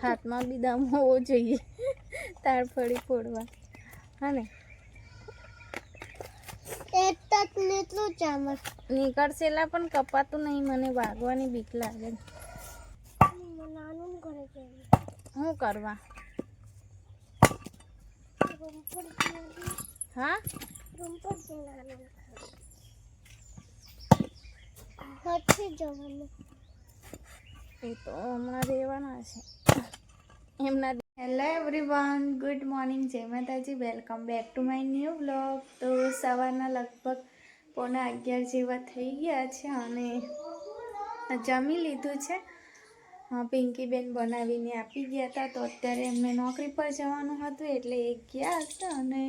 હાથમાં બી દમ હોવો જોઈએ તાળફળી ફોડવા. હા ને નીકળશેલા પણ કપાતું નહીં. મને વાગવાની બીક લાગે. શું કરવા? હા એ તો હમણાં રહેવાના છે એમના. હેલો એવરીવન, ગુડ મોર્નિંગ, જય માતાજી, welcome back to my new vlog. તો સવારના લગભગ 11:15 જેવા થઈ ગયા છે અને જમી લીધું છે. પિંકીબેન બનાવીને આપી ગયા હતા. તો અત્યારે એમને નોકરી પર જવાનું હતું એટલે એ ગયા હતા અને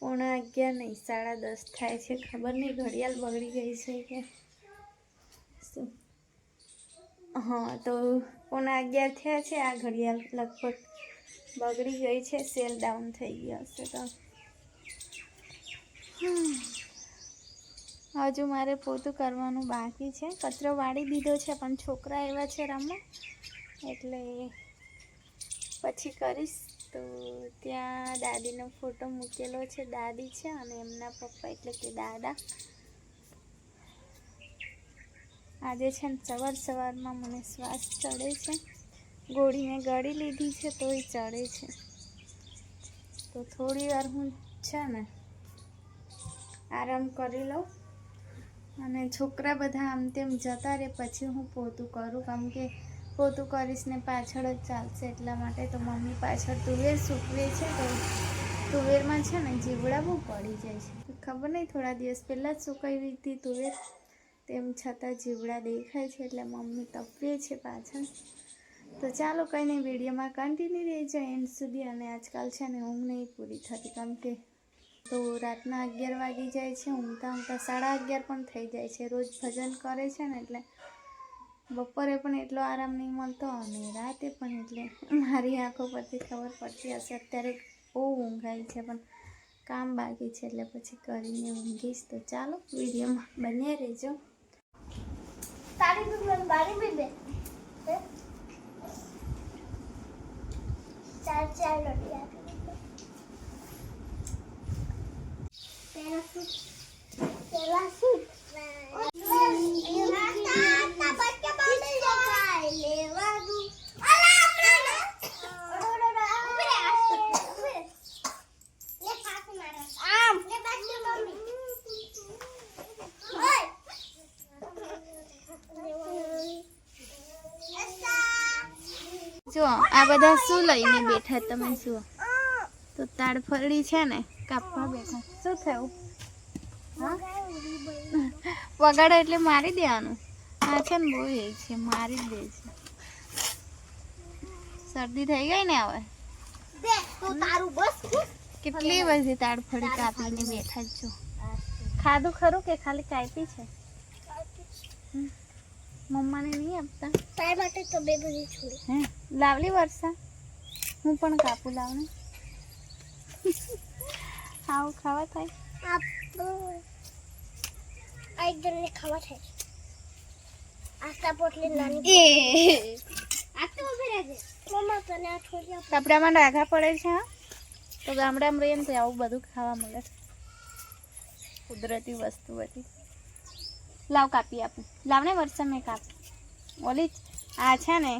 11:15 નહીં 10:30 થાય છે. ખબર નહીં ઘડિયાળ બગડી ગઈ છે કે શું. હા, તો 11:15 થયા છે. આ ઘડિયાળ લગભગ બગડી ગઈ છે, સેલ ડાઉન થઈ ગયો હશે. તો હજુ મારે પોતું કરવાનું બાકી છે. કચરો વાળી દીધો છે પણ છોકરા એવા છે રમવા એટલે પછી કરીશ. તો ત્યાં દાદીનો ફોટો મૂકેલો છે. દાદી છે અને એમના પપ્પા એટલે કે દાદા. આજે છે ને સવારમાં મને શ્વાસ ચડે છે. ગોળીને ગળી લીધી છે તોય ચડે છે. તો થોડી વાર હું છે ને આરામ કરી લઉં અને છોકરા બધા આમ તેમ જતા રહે પછી હું પોતું કરું. કેમ કે પોતું કરીશ ને પાછળ જ ચાલશે એટલા માટે. તો મમ્મી પાછળ તુવેર સૂકવે છે. તો તુવેરમાં છે ને જીવડા બહુ પડી જાય છે. ખબર નહીં થોડા દિવસ પહેલાં જ સુકાવી હતી તુવેર, તેમ છતાં જીવડા દેખાય છે એટલે મમ્મી તપવે છે પાછળ. તો ચાલો કંઈ નહીં, વિડીયોમાં કન્ટિન્યુ રહેજો એન્ડ સુધી. અને આજકાલ છે ને ઊંઘ નહીં પૂરી થતી કેમ કે તો રાતના 11 વાગી જાય છે. ઊંઘતા 11:30 પણ થઈ જાય છે. રોજ ભજન કરે છે ને એટલે બપોરે પણ એટલો આરામ નહીં મળતો અને રાતે પણ. એટલે મારી આંખો પરથી ખબર પડતી હશે અત્યારે બહુ ઊંઘ આવી છે પણ કામ બાકી છે એટલે પછી કરીને ઊંઘીશ. તો ચાલો વિડીયોમાં બન્યા રહેજો. જો આ બધા શું લઈને બેઠા તમે જુઓ. તો તાળફળી છે ને કાપવા બેઠા. શું થયું? હા, વગાડો એટલે મારી દેવાનું. આ છે ને બહુ એ છે, મારી જ દે છે. શરદી થઈ ગઈ ને હવે. કેટલી બધી તાળફળી કાપીને બેઠા જ છો. ખાધું ખરું કે ખાલી કાપી છે? મમ્માને નહીં આપતા તાર માટે તો બે બધી છોડી. હે લાવલી વર્ષા, હું પણ કાપું લાવને. આવું ખાવા થાય? આ એક જણને ખાવા થાય. આસ્તા પોટલી નાની એ આ તો ઉભી રહેજે મમ્મા, તને આ છોડી આપ. કપડામાં ડાઘા પડે છે. હા, તો ગામડામાં રહીએ ને તો આવું બધું ખાવા મળે. કુદરતી વસ્તુ બધી. લાવ કાપી આપું. લાવને વર્ષા મેં કાપ. ઓલી આ છે ને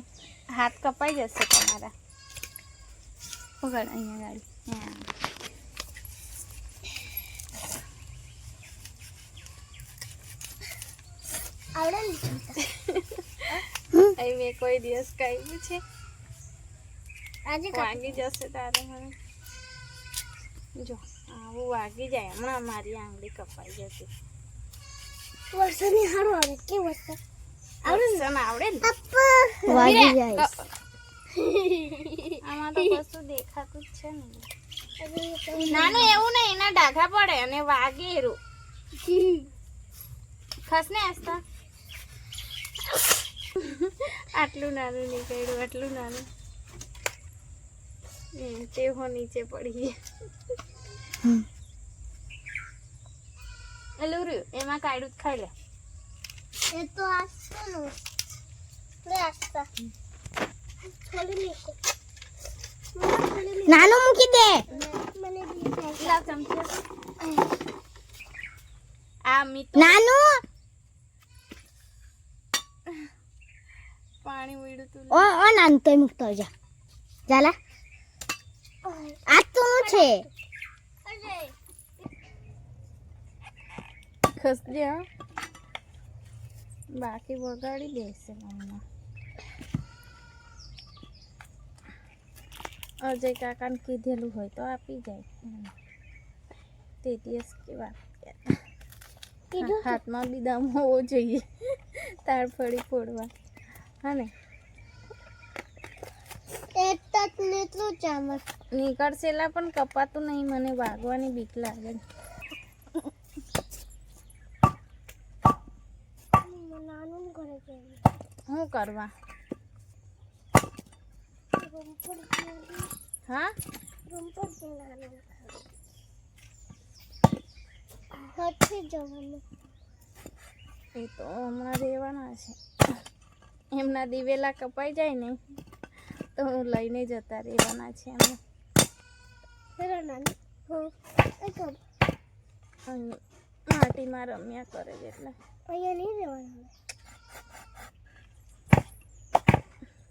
હાથ કપાઈ જશે તમારા. પકડ અહીંયા ગાડી. આવડે ને મેં કોઈ દિવસ કહ્યું છે આજે વાગી જશે તારે. મને જો આવું વાગી જાય હમણાં મારી આંગળી કપાઈ જશે. વર્ષની હારું આવે કે વર્ષ આવડે ને વાગી જાય. આમાં તો કશું દેખાતું જ છે ને. નાનું એવું નહીં, એના ડાઘા પડે અને વાગે એરું. ખસ ને આસ્તા. આટલું નાનું નીકળ્યું, આટલું નાનું. તે હો નીચે પડી એલું એમાં કાઢું ખાઈ લે. એ તો આસ્તા લે આસ્તા નાનું મૂકી દે. લાવ ચમચી આ મીઠું નાનું પાણી ઉડ્યું તું ઓ ઓ નાનું તોય મૂકતો જા જાલા આ તો છે ખસજે હા બાકી વગાડી દેશે મમ્મા અજય કાકાને કીધેલું હોય તો આપી જાય તે દિવસ કેવા હાથમાં બી દમ હોવો જોઈએ તાળફળી ફોડવા હા ને નીકળશેલા પણ કપાતું નહીં મને વાગવાની બીક લાગે શું કરવા હા એ તો હમણાં રહેવાના છે એમના દિવેલા કપાઈ જાય ને તો હું લઈને જતા રહેવાના છે એમને માટીમાં રમ્યા કરે છે એટલે અહીંયા નહીં રહેવાનું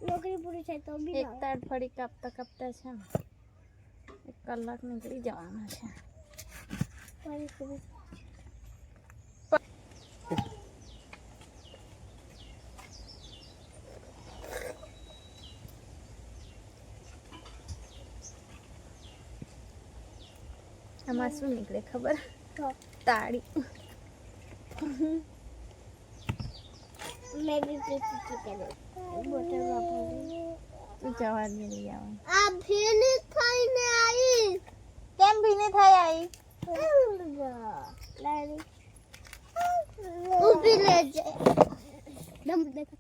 નોકરી પૂરી થાય તો બી એક તાડ ફળી કાપતા કાપતા છે ને 1 કલાક નીકળી જવાના છે આમાં શું નીકળે ખબર તાળી મેં બી પીતી કરે બોટલ વાપરી જવા દે લઈ આવવાનું આ ભીને થઈને આવી કેમ ભીને થઈ આવી લારી ઊભી લેજે દમ દેખ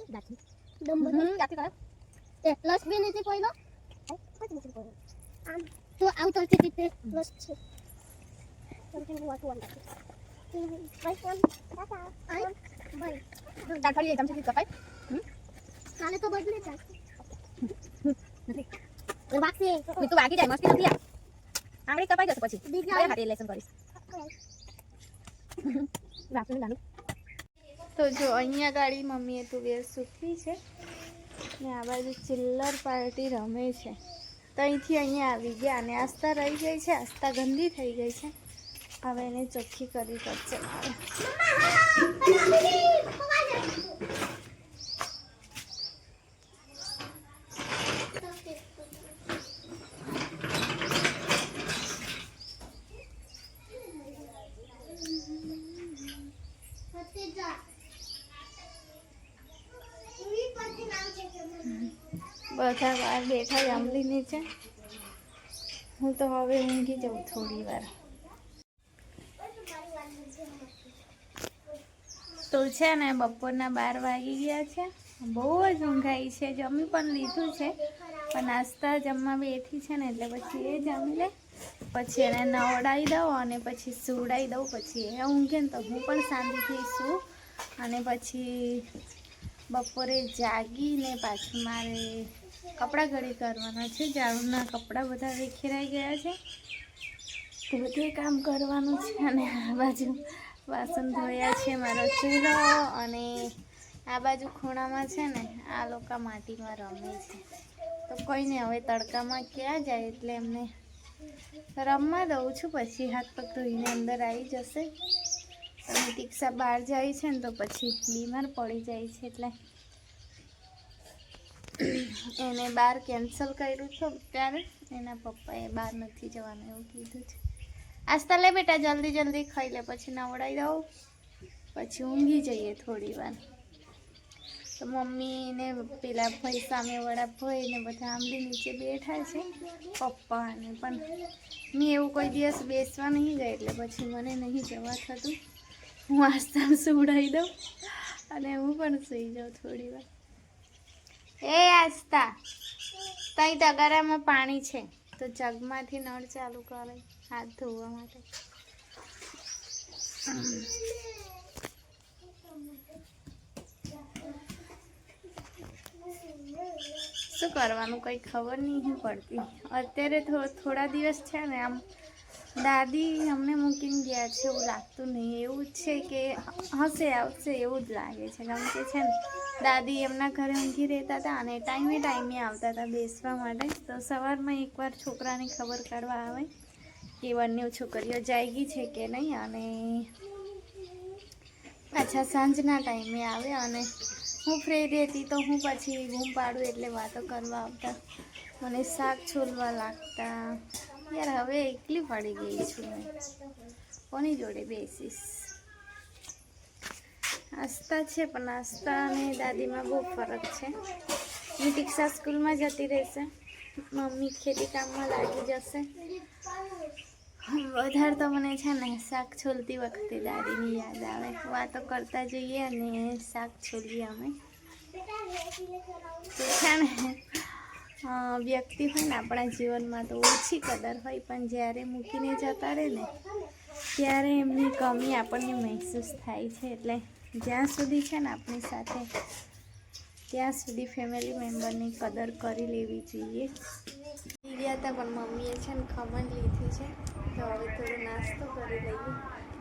દાખી દમ દાખી કર તે પ્લસ બી નથી કોઈનો આમ તો આઉટ ઓફ ધ પ્લસ છે something what one right one ટાટા આઈ ભાઈ તાળી એકદમ થી કપાય કાલે તો બદલે જા નથી વાગશે મે તો વાગી જાય મસ્તી નથી આંગળી કપાઈ જશે પછી કયા હાથે લેસન કરીશ તો જો અહીંયા ગાડી મમ્મીએ તુવેર સૂકવી છે ને આ બાજુ ચિલ્લર પાર્ટી રમે છે તો અહીંથી અહીંયા આવી ગયા અને આસ્તા રહી ગઈ છે આસ્તા ગંદી થઈ ગઈ છે હવે એને ચોખ્ખી કરવી પડશે મારે બધા વાર બેઠા જાંબલી નીચે હું તો હવે ઊંઘી જાઉં થોડી વાર તો છે ને બપોરના 12 વાગી ગયા છે બહુ જ ઊંઘાઈ છે જમી પણ લીધું છે પણ નાસ્તા જમવા બેઠી છે ને એટલે પછી એ જમી લે પછી એને નવડાવી દઉં અને પછી સુવડાવી દઉં પછી એ ઊંઘે ને તો હું પણ શાંતિથી સૂં અને પછી બપોરે જાગીને પાછું મારે કપડાં ઘડી કરવાના છે ઝાડુના કપડાં બધા વિખેરાઈ ગયા છે તો બધું કામ કરવાનું છે અને આ બાજુ વાસણ ધોયા છે મારો ચૂલો અને આ બાજુ ખૂણામાં છે ને આ લોકો માટીમાં રમે છે તો કોઈ નહીં હવે તડકામાં ક્યાં જાય એટલે એમને રમવા દઉં છું પછી હાથ પગ ધોઈને અંદર આવી જશે અને દીક્ષા બહાર જાય છે ને તો પછી બીમાર પડી જાય છે એટલે એને બહાર કેન્સલ કર્યું છે ત્યારે એના પપ્પાએ બહાર નથી જવાનું એવું કીધું છે આસ્તા લે બેટા જલ્દી જલ્દી ખાઈ લે પછી નવડાવી દઉં પછી ઊંઘી જઈએ થોડી વાર તો મમ્મી ને પેલા ભાઈ સામેવાળા ભાઈ ને બધા આંબલી નીચે બેઠા છે પપ્પા અને પણ મેં એવું કોઈ દિવસ બેસવા નહીં ગઈ એટલે પછી મને નહીં જવા થતું હું આસ્તા સુવડાવી દઉં અને હું પણ સૂઈ જાઉં થોડી વાર એ આસ્તા તઈ તગારામાં પાણી છે તો જગમાંથી નળ ચાલુ કરે હાથ ધોવા માટે શું કરવાનું કંઈ ખબર નહીં પડતી. અત્યારે થોડા દિવસ છે ને આમ દાદી અમને મૂકીને ગયા છે એવું લાગતું નહીં. એવું જ છે કે હશે આવશે એવું જ લાગે છે. કારણ કે છે ને દાદી એમના ઘરે ઊંઘી રહેતા હતા અને ટાઈમે આવતા હતા બેસવા માટે. તો સવારમાં એકવાર છોકરાની ખબર કાઢવા આવે કે બંને છોકરીઓ જાગી છે કે નહીં, અને પાછા સાંજના ટાઈમે આવે. અને હું ફ્રી રહેતી તો હું પછી બૂમ પાડું એટલે વાતો કરવા આવતા, મને શાક છોલવા લાગતા. યાર હવે એકલી પડી ગઈ છું મેં, કોની જોડે બેસીશ. આસ્થા છે પણ આસ્થા અને દાદીમાં બહુ ફરક છે. નિતિક્ષા સ્કૂલમાં જતી રહેશે, મમ્મી ખેતી કામમાં લાગી જશે. વધારે તો મને છે ને શાક છોલતી વખતે દાદીની યાદ આવે. વાતો કરતા જઈએ અને શાક છોલીએ અમે. તો છે ને વ્યક્તિ હોય ને આપણા જીવનમાં તો ઓછી કદર હોય, પણ જ્યારે મૂકીને જતા રહે ને ત્યારે એમની કમી આપણને મહેસૂસ થાય છે. એટલે જ્યાં સુધી છે ને આપણી સાથે ત્યાં સુધી ફેમિલી મેમ્બરની કદર કરી લેવી જોઈએ. ગયા હતા પણ મમ્મીએ છે ને ખમણ લીધી છે, તો હવે થોડો નાસ્તો કરી લઈએ.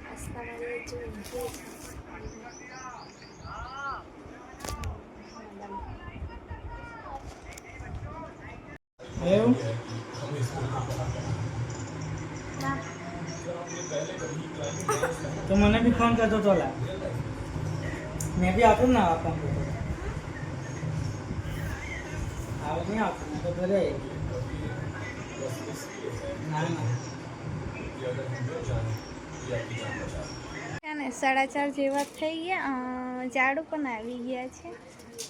નાસ્તા મારી જો એવું તો મને બી ફોન કરતો તો લા, મેં બી આવતો ને ફોન કરતો. આવ નહીં આવતો મેં તો ઘરે ના ના. છે ને 4:30 જેવા થઈ ગયા. ઝાડુ પણ આવી ગયા છે,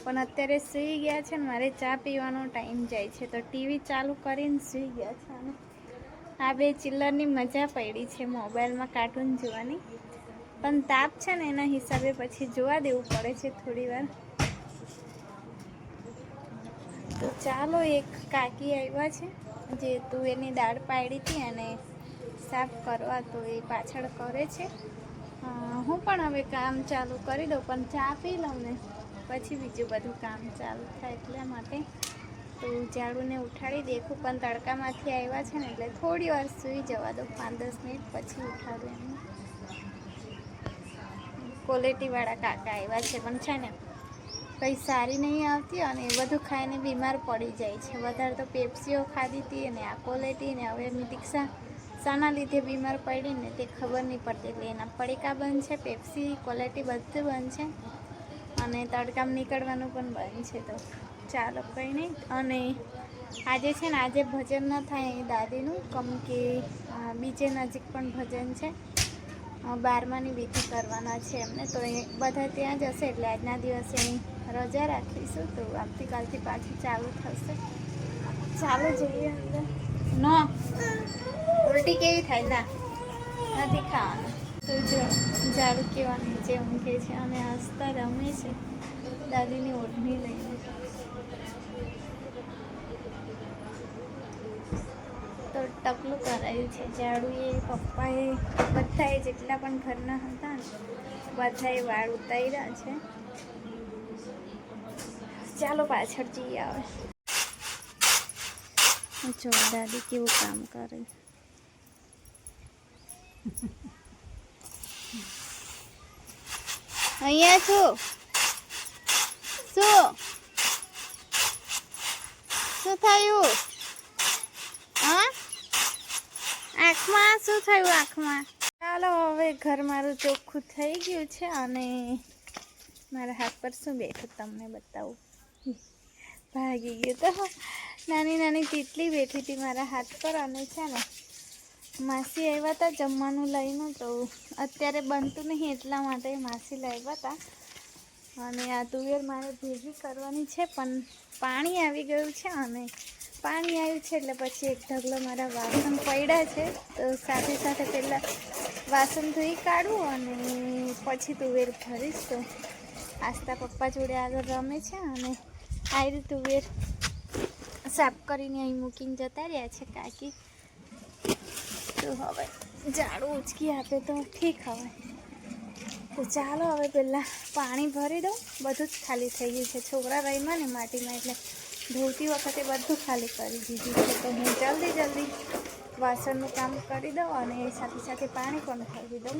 પણ અત્યારે સૂઈ ગયા છે ને મારે ચા પીવાનો ટાઈમ જાય છે, તો ટીવી ચાલુ કરીને સૂઈ ગયા છે. અને આ બે ચિલ્લરની મજા પડી છે મોબાઈલમાં કાર્ટૂન જોવાની, પણ તાપ છે ને એના હિસાબે પછી જોવા દેવું પડે છે થોડી વાર. તો ચાલો, એક કાકી આવ્યા છે જે તુવેરની દાળ પાડી હતી અને સાફ કરવા, તો એ પાછળ કરે છે. હું પણ હવે કામ ચાલુ કરી દઉં, પણ ચા પી લઉં ને પછી બીજું બધું કામ ચાલુ થાય એટલા માટે. તો ઝાડુને ઉઠાડી દેખું, પણ તડકામાંથી આવ્યા છે ને એટલે થોડી વાર સૂઈ જવા દો, 5-10 મિનિટ પછી ઉઠાડું એમને. ક્વોલિટીવાળા કાકા આવ્યા છે, પણ છે ને કંઈ સારી નહીં આવતી અને એ બધું ખાઈને બીમાર પડી જાય છે. વધારે તો પેપ્સીઓ ખાધી હતી અને આ ક્વોલિટી, ને હવે નિતિક્ષા શાના લીધે બીમાર પડી ને તે ખબર નહીં પડતી. એટલે એના પડીકા બંધ છે, પેપ્સી ક્વોલિટી બધું બંધ છે, અને તડકામાં નીકળવાનું પણ બંધ છે. તો ચાલો કંઈ નહીં. અને આજે છે ને આજે ભજન ન થાય અહીં દાદીનું, કેમ કે બીજે નજીક પણ ભજન છે. 12માની વિધિ કરવાના છે એમને, તો એ બધા ત્યાં જશે એટલે આજના દિવસે અહીં રજા રાખીશું. તો આવતીકાલથી પાછું ચાલુ થશે. ચાલો જઈએ અંદર. નો ઉલટી કેવી થાય? ના નથી ખાવાનું. તો જો ઝાડુ કેવા નીચે ઊંઘે છે અને હસતા રમે છે દાદીની ઓઢણી લઈને. તો ટકલું કરાયું છે ઝાડુ એ પપ્પાએ બધાએ જેટલા પણ ઘરના હતા ને બધાએ વાળ ઉતાર્યા છે. ચાલો પાછળ જઈએ. આવે જો દાદી કેવું કામ કરે. અહીંયા છું. શું થયું? હા, આંખમાં શું થયું? આંખમાં. ચાલો હવે ઘર મારું ચોખ્ખું થઈ ગયું છે અને મારા હાથ પર શું બેઠું તમને બતાવું. ભાગી ગયું. તો નાની નાની તીતલી બેઠી હતી મારા હાથ પર, અને છે ને માસી આવ્યા હતા જમવાનું લઈને, તો અત્યારે બનતું નહીં એટલા માટે માસી લાવ્યા હતા. અને આ તુવેર મારે ભેગી કરવાની છે, પણ પાણી આવી ગયું છે, અને પાણી આવ્યું છે એટલે પછી એક ઢગલો મારા વાસણ પડ્યા છે. તો સાથે સાથે પહેલાં વાસણ ધોઈ કાઢું અને પછી તુવેર ભરીશ. તો આસ્તા પપ્પા જોડે આગળ રમે છે અને આ તુવેર સાફ કરીને અહીં મૂકીને જતા રહ્યા છે કાકી. તો હવે ઝાડુ ઉચકી આપે તો ઠીક. હવે તો ચાલો હવે પહેલાં પાણી ભરી દઉં. બધું જ ખાલી થઈ ગયું છે. છોકરા રમ્યા ને માટીમાં એટલે ધોતી વખતે બધું ખાલી કરી દીધું છે, તો હું જલ્દી વાસણનું કામ કરી દઉં અને સાથે સાથે પાણી પણ ભરી દઉં.